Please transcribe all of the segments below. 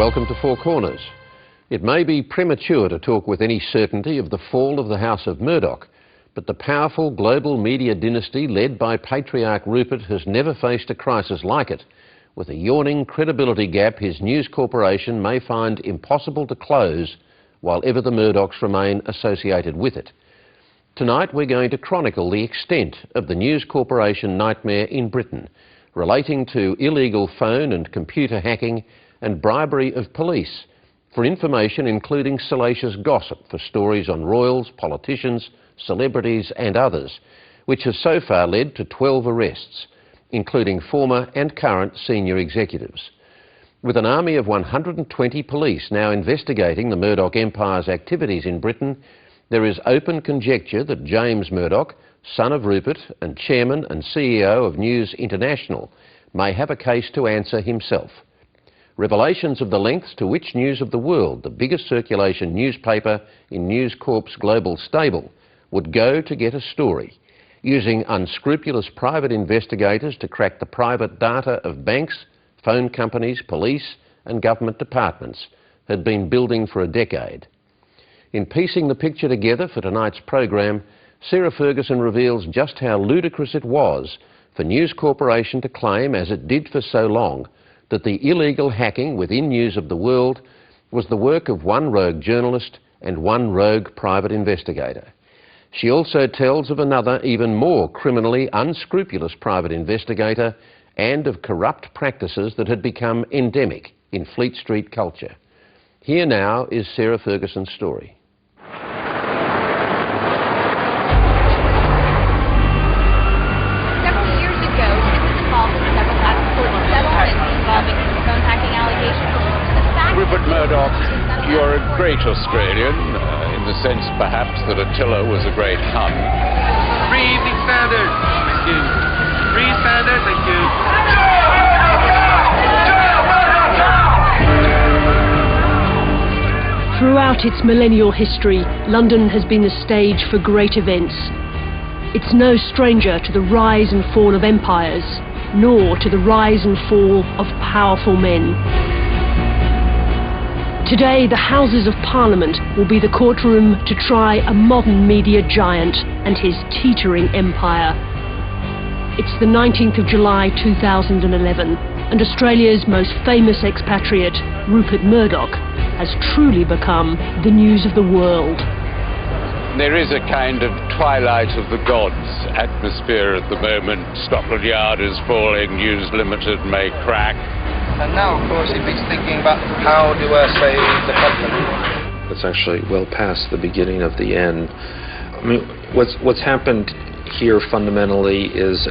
welcome to Four Corners. It may be premature to talk with any certainty of the fall of the House of Murdoch, but the powerful global media dynasty led by patriarch Rupert has never faced a crisis like it. With a yawning credibility gap his news corporation may find impossible to close while ever the Murdochs remain associated with it. Tonight we're going to chronicle the extent of the News Corporation nightmare in Britain, relating to illegal phone and computer hacking and bribery of police for information including salacious gossip for stories on royals, politicians, celebrities and others, which has so far led to 12 arrests, including former and current senior executives. With an army of 120 police now investigating the Murdoch Empire's activities in Britain, there is open conjecture that James Murdoch, son of Rupert and chairman and CEO of News International, may have a case to answer himself. Revelations of the lengths to which News of the World, the biggest circulation newspaper in News Corp's global stable, would go to get a story, using unscrupulous private investigators to crack the private data of banks, phone companies, police and government departments, had been building for a decade. In piecing the picture together for tonight's program, Sarah Ferguson reveals just how ludicrous it was for News Corporation to claim, as it did for so long, that the illegal hacking within News of the World was the work of one rogue journalist and one rogue private investigator. She also tells of another, even more criminally unscrupulous private investigator and of corrupt practices that had become endemic in Fleet Street culture. Here now is Sarah Ferguson's story. Several years ago, she was involved in several court settlements involving phone hacking allegations. Rupert Murdoch, you're a great Australian, in the sense perhaps that Attila was a great Hun. Free evening standard. Thank you. Free standard. Thank you. Throughout its millennial history, London has been the stage for great events. It's no stranger to the rise and fall of empires, nor to the rise and fall of powerful men. Today, the Houses of Parliament will be the courtroom to try a modern media giant and his teetering empire. It's the 19th of July 2011, and Australia's most famous expatriate, Rupert Murdoch, has truly become the news of the world. There is a kind of twilight of the gods atmosphere at the moment. Scotland Yard is falling, News Limited may crack. And now, of course, he's thinking about how do I save the company. It's actually well past the beginning of the end. I mean, what's happened here fundamentally is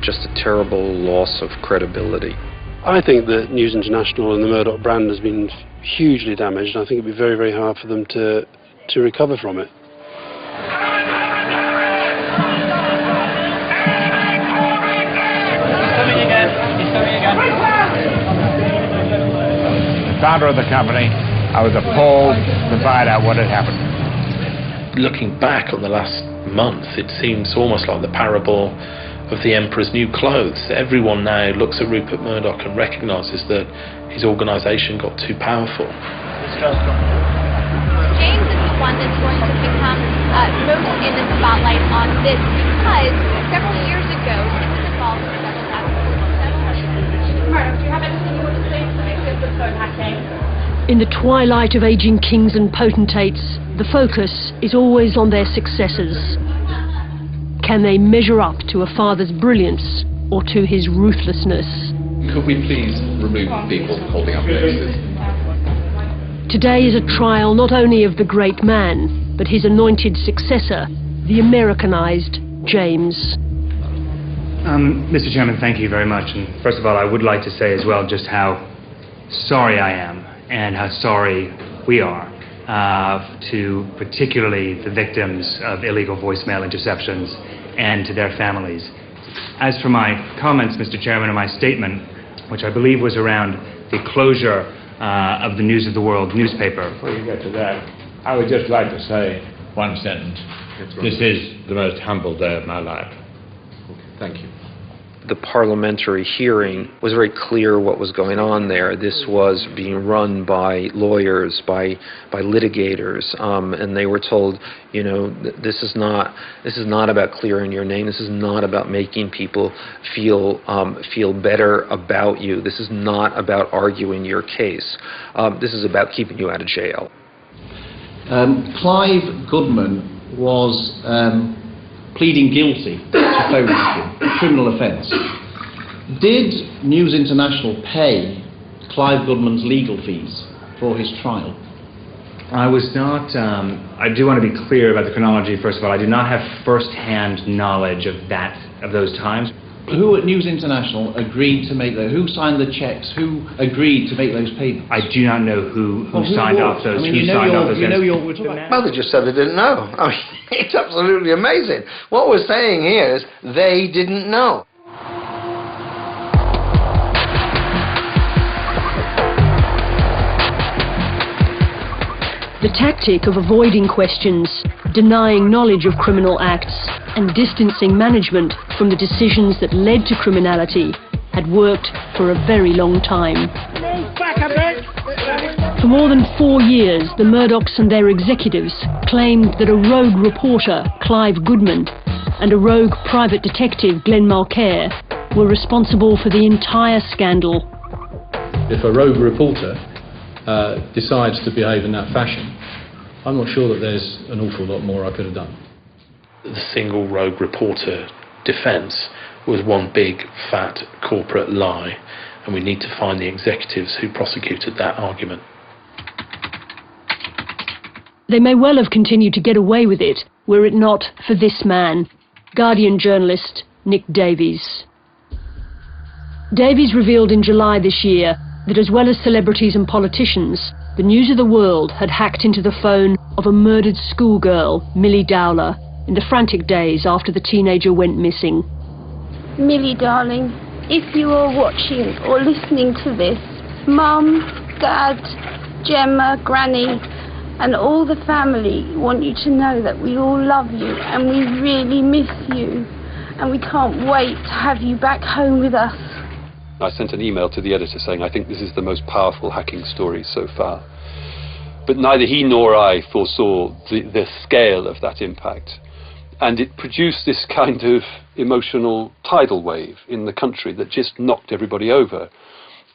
just a terrible loss of credibility. I think that News International and the Murdoch brand has been hugely damaged. I think it'd be very, very hard for them to recover from it. Founder of the company, I was appalled to find out what had happened. Looking back on the last month, it seems almost like the parable of the emperor's new clothes. Everyone now looks at Rupert Murdoch and recognises that his organisation got too powerful. James is the one that's going to become most in the spotlight on this because several years ago he was involved in several court settlements. Murdoch, do you have anything you want to say with phone hacking? In the twilight of aging kings and potentates, the focus is always on their successors. Can they measure up to a father's brilliance or to his ruthlessness? Could we please remove people holding up notices? Today is a trial not only of the great man, but his anointed successor, the Americanized James. Mr. Chairman, thank you very much. And first of all, I would like to say as well just how sorry I am and how sorry we are to particularly the victims of illegal voicemail interceptions and to their families. As for my comments, Mr. Chairman, and my statement, which I believe was around the closure of the News of the World newspaper. Before you get to that, I would just like to say one sentence. This is the most humble day of my life. Thank you. the parliamentary hearing was very clear what was going on there. This was being run by lawyers, by litigators, and they were told, you know, this is not about clearing your name. This is not about making people feel better about you. This is not about arguing your case. This is about keeping you out of jail. Clive Goodman was pleading guilty to phone hacking, a criminal offence. Did News International pay Clive Goodman's legal fees for his trial? I was not, I do want to be clear about the chronology, first of all. I do not have first-hand knowledge of those times. Who at News International agreed to make those? Who signed the checks? Who agreed to make those payments? I do not know who signed off those. Well, they just said they didn't know. I mean, it's absolutely amazing. What we're saying here is they didn't know. The tactic of avoiding questions, denying knowledge of criminal acts, and distancing management from the decisions that led to criminality had worked for a very long time. For more than 4 years, the Murdochs and their executives claimed that a rogue reporter, Clive Goodman, and a rogue private detective, Glenn Mulcair, were responsible for the entire scandal. If a rogue reporter decides to behave in that fashion, I'm not sure that there's an awful lot more I could have done. The single rogue reporter defence was one big, fat corporate lie, and we need to find the executives who prosecuted that argument. They may well have continued to get away with it were it not for this man, Guardian journalist Nick Davies. Davies revealed in July this year that as well as celebrities and politicians, the News of the World had hacked into the phone of a murdered schoolgirl, Millie Dowler, in the frantic days after the teenager went missing. Millie, darling, if you are watching or listening to this, Mum, Dad, Gemma, Granny, and all the family want you to know that we all love you and we really miss you, and we can't wait to have you back home with us. I sent an email to the editor saying I think this is the most powerful hacking story so far. But neither he nor I foresaw the scale of that impact. And it produced this kind of emotional tidal wave in the country that just knocked everybody over.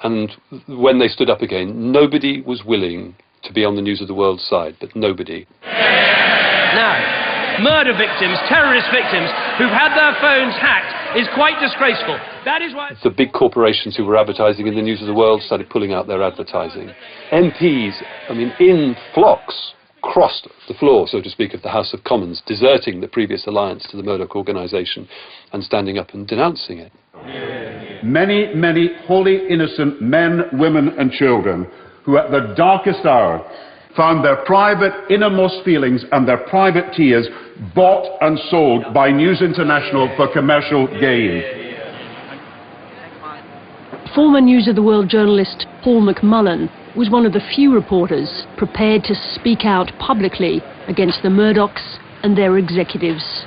And when they stood up again, nobody was willing to be on the News of the World side, but nobody. Now, murder victims, terrorist victims who've had their phones hacked is quite disgraceful. That is why the big corporations who were advertising in the News of the World started pulling out their advertising. MPs, I mean, in flocks, crossed the floor, so to speak, of the House of Commons, deserting the previous alliance to the Murdoch organisation and standing up and denouncing it. Many, many wholly innocent men, women and children who at the darkest hour found their private innermost feelings and their private tears bought and sold by News International for commercial gain. Former News of the World journalist Paul McMullen was one of the few reporters prepared to speak out publicly against the Murdochs and their executives.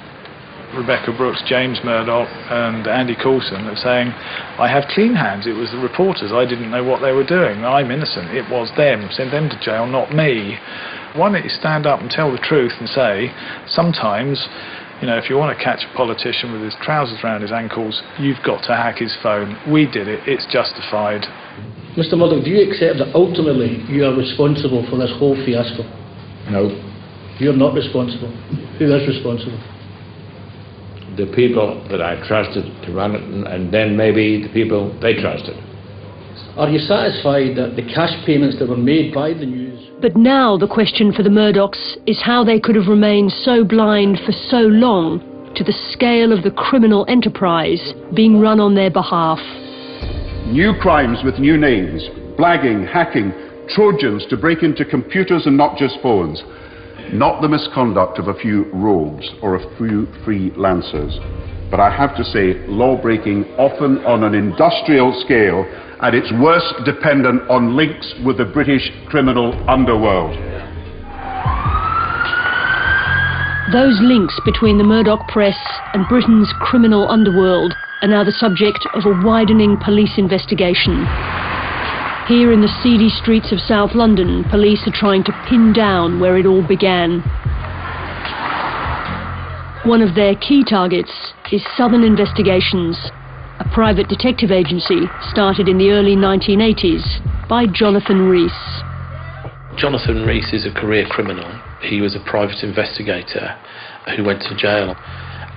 Rebecca Brooks, James Murdoch and Andy Coulson are saying, I have clean hands, it was the reporters, I didn't know what they were doing, I'm innocent, it was them, send them to jail, not me. Why don't you stand up and tell the truth and say, sometimes, you know, if you want to catch a politician with his trousers around his ankles, you've got to hack his phone. We did it, it's justified. Mr. Murdoch, do you accept that ultimately you are responsible for this whole fiasco? No. You're not responsible. Who is responsible? The people that I trusted to run it, and then maybe the people they trusted. Are you satisfied that the cash payments that were made by the News... But now the question for the Murdochs is how they could have remained so blind for so long to the scale of the criminal enterprise being run on their behalf. New crimes with new names, blagging, hacking, Trojans to break into computers and not just phones. Not the misconduct of a few rogues or a few freelancers, but I have to say law-breaking often on an industrial scale, at its worst dependent on links with the British criminal underworld. Those links between the Murdoch press and Britain's criminal underworld are now the subject of a widening police investigation. Here in the seedy streets of South London, police are trying to pin down where it all began. One of their key targets is Southern Investigations, a private detective agency started in the early 1980s by Jonathan Rees. Jonathan Rees is a career criminal. He was a private investigator who went to jail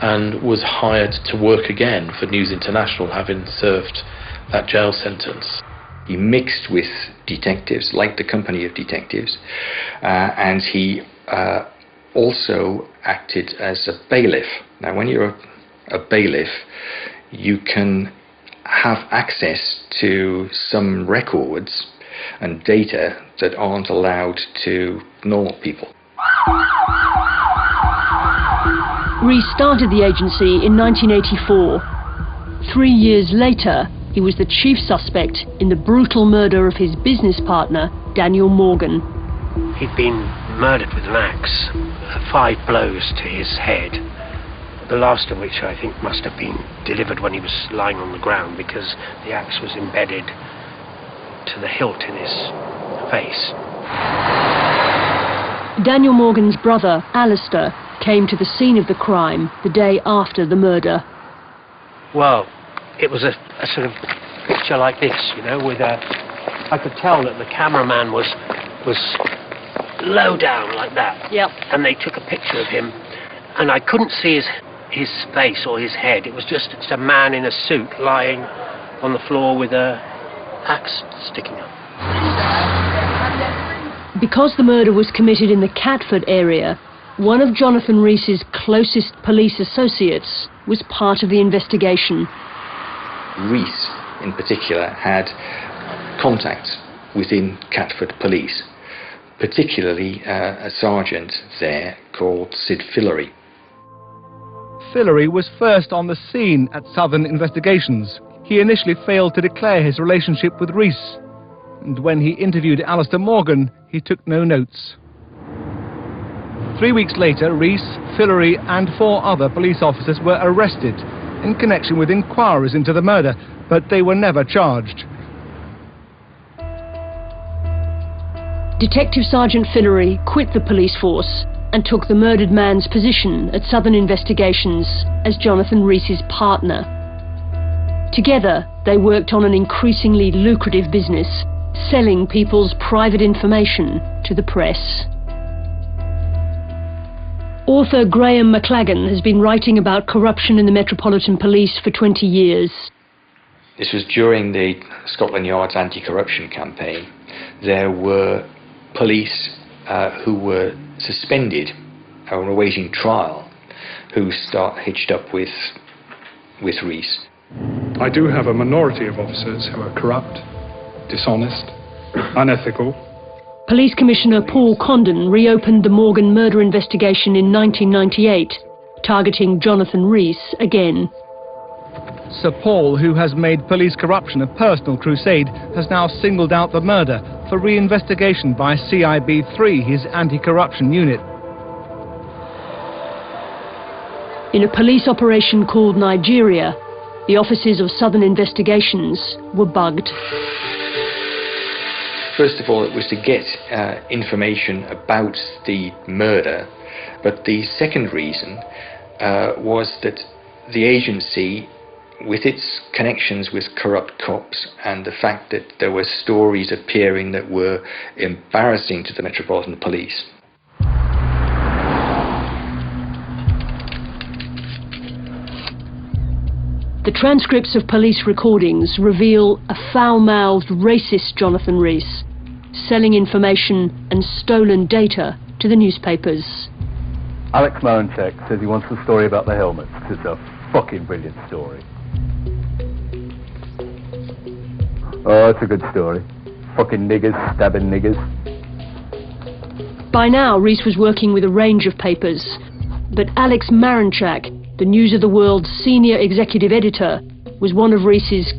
and was hired to work again for News International, having served that jail sentence. He mixed with detectives, like the company of detectives, and he also acted as a bailiff. Now, when you're a bailiff, you can have access to some records and data that aren't allowed to normal people. Rees started the agency in 1984. 3 years later, he was the chief suspect in the brutal murder of his business partner, Daniel Morgan. He'd been murdered with an axe, 5 blows to his head, the last of which I think must have been delivered when he was lying on the ground, because the axe was embedded to the hilt in his face. Daniel Morgan's brother, Alistair, came to the scene of the crime the day after the murder. Well, it was a sort of picture like this, you know, with I could tell that the cameraman was low down like that. Yep. And they took a picture of him, and I couldn't see his face or his head. It was just a man in a suit lying on the floor with a axe sticking up. Because the murder was committed in the Catford area, one of Jonathan Rees's closest police associates was part of the investigation. Rees, in particular, had contacts within Catford Police, particularly a sergeant there called Sid Fillery. Fillery was first on the scene at Southern Investigations. He initially failed to declare his relationship with Rees, and when he interviewed Alistair Morgan, he took no notes. 3 weeks later, Rees, Fillery and 4 other police officers were arrested in connection with inquiries into the murder, but they were never charged. Detective Sergeant Fillery quit the police force and took the murdered man's position at Southern Investigations as Jonathan Rees's partner. Together, they worked on an increasingly lucrative business, selling people's private information to the press. Author Graham McLagan has been writing about corruption in the Metropolitan Police for 20 years. This was during the Scotland Yard's anti-corruption campaign. There were police who were suspended or awaiting trial who hitched up with Rees. I do have a minority of officers who are corrupt, dishonest, unethical. Police Commissioner Paul Condon reopened the Morgan murder investigation in 1998, targeting Jonathan Rees again. Sir Paul, who has made police corruption a personal crusade, has now singled out the murder for re-investigation by CIB3, his anti-corruption unit. In a police operation called Nigeria, the offices of Southern Investigations were bugged. First of all, it was to get information about the murder, but the second reason was that the agency, with its connections with corrupt cops and the fact that there were stories appearing that were embarrassing to the Metropolitan Police. The transcripts of police recordings reveal a foul-mouthed, racist Jonathan Rees, selling information and stolen data to the newspapers. Alex Maranchek says he wants the story about the helmets. It's a fucking brilliant story. Oh, it's a good story. Fucking niggers stabbing niggers. By now, Rees was working with a range of papers, but Alex Maranchak, the News of the World's senior executive editor, was one of Rees's